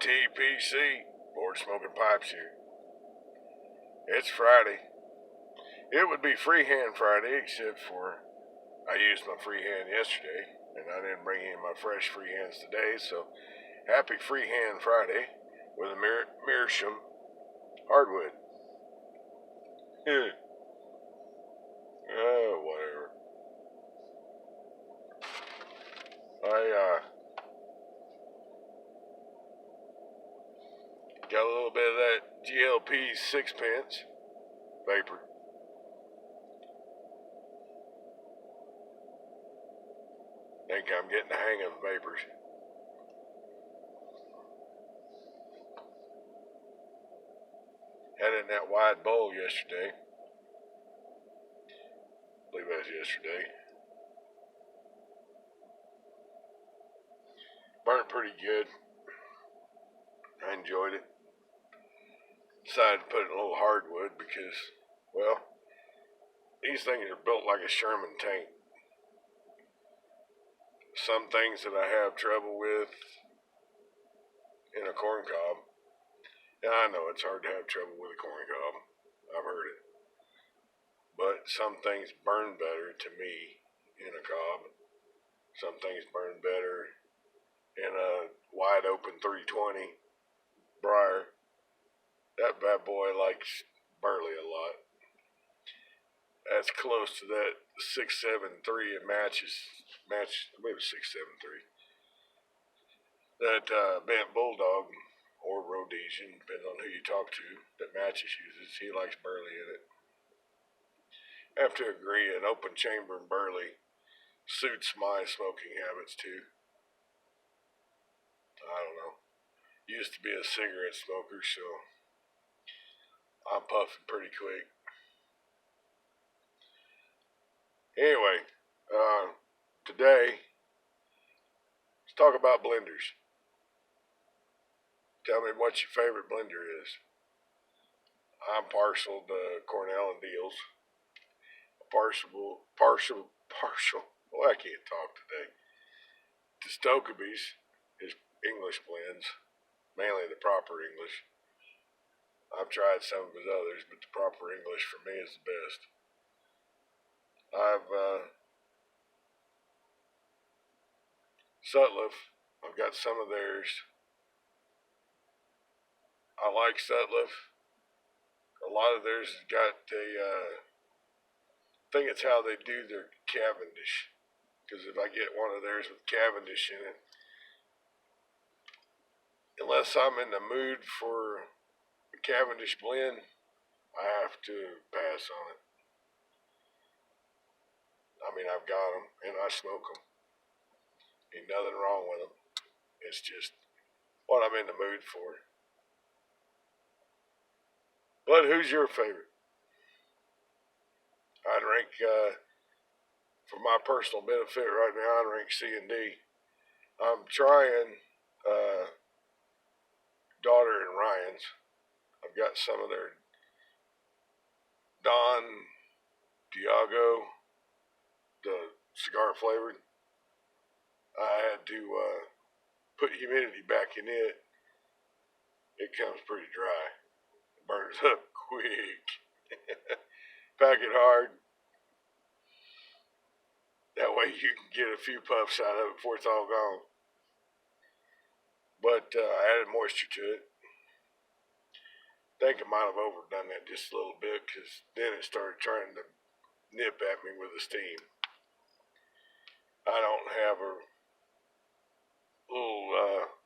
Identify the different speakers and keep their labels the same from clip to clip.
Speaker 1: TPC, board smoking pipes here. It's Friday. It would be freehand Friday, except for I used my freehand yesterday, and I didn't bring in my fresh freehands today, so happy freehand Friday with a Meerschaum hardwood. Oh, whatever. I got a little bit of that GLP sixpence vapor. Think I'm getting the hang of the vapors. Had it in that wide bowl yesterday. I believe that was yesterday. Burnt pretty good. I enjoyed it. Decided to put it in a little hardwood because, well, these things are built like a Sherman tank. Some things that I have trouble with in a corn cob. And I know it's hard to have trouble with a corn cob. I've heard it. But some things burn better to me in a cob. Some things burn better in a wide open 320 briar. That bad boy likes burley a lot. That's close to that 673. It matches, maybe 673. That bent bulldog or Rhodesian, depending on who you talk to, that matches uses. He likes burley in it. I have to agree, an open chamber and burley suits my smoking habits too. I don't know. Used to be a cigarette smoker, so I'm puffing pretty quick. Anyway, today, let's talk about blenders. Tell me what your favorite blender is. I'm partial to Cornell and Deals. Partial. Well, I can't talk today. To Stokeby's, his English blends, mainly the proper English. I've tried some of his others, but the proper English for me is the best. Sutliff, I've got some of theirs. I like Sutliff. A lot of theirs has got I think it's how they do their Cavendish. Because if I get one of theirs with Cavendish in it, unless I'm in the mood for a Cavendish blend, I have to pass on it. I mean, I've got them, and I smoke them. Ain't nothing wrong with them. It's just what I'm in the mood for. But who's your favorite? I'd rank, for my personal benefit right now, I'd rank C and D. I'm trying Daughter and Ryan's. I've got some of their Don Diago, the cigar flavored. I had to put humidity back in it. It comes pretty dry. It burns up quick. Pack it hard. That way you can get a few puffs out of it before it's all gone. But I added moisture to it. I think I might have overdone that just a little bit because then it started trying to nip at me with the steam. I don't have a little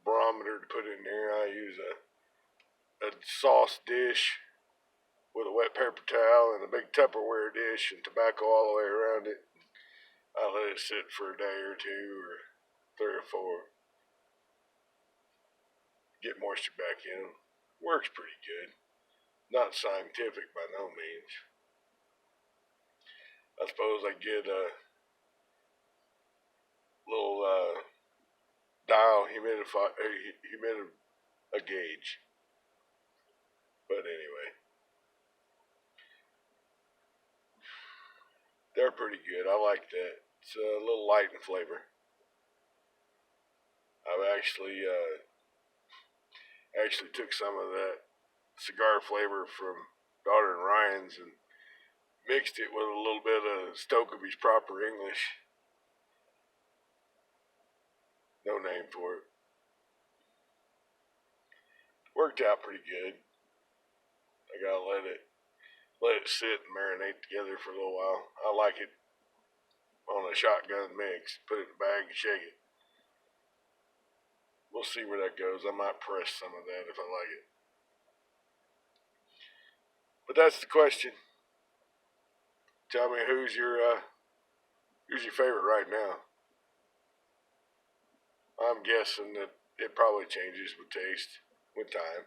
Speaker 1: barometer to put in there. I use a sauce dish with a wet paper towel and a big Tupperware dish and tobacco all the way around it. I let it sit for a day or two or 3 or 4. Get moisture back in them. Works pretty good. Not scientific by no means. I suppose I get a little dial a gauge. But anyway, they're pretty good. I like that. It's a little light in flavor. I've actually Actually took some of that cigar flavor from Daughter and Ryan's and mixed it with a little bit of Stokeby's proper English. No name for it. Worked out pretty good. I gotta let it sit and marinate together for a little while. I like it on a shotgun mix. Put it in a bag and shake it. We'll see where that goes. I might press some of that if I like it. But that's the question. Tell me who's your favorite right now? I'm guessing that it probably changes with taste, with time.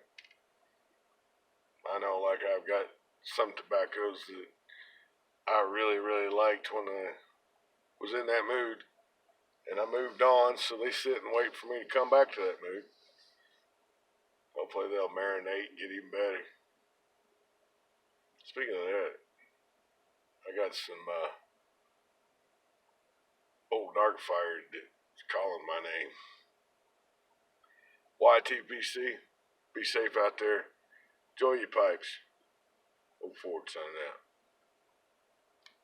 Speaker 1: I know, like I've got some tobaccos that I really, really liked when I was in that mood, and I moved on, so they sit and wait for me to come back to that mood. Hopefully they'll marinate and get even better. Speaking of that, I got some old dark fire that's calling my name. YTPC, be safe out there. Enjoy your pipes. Look forward to signing out.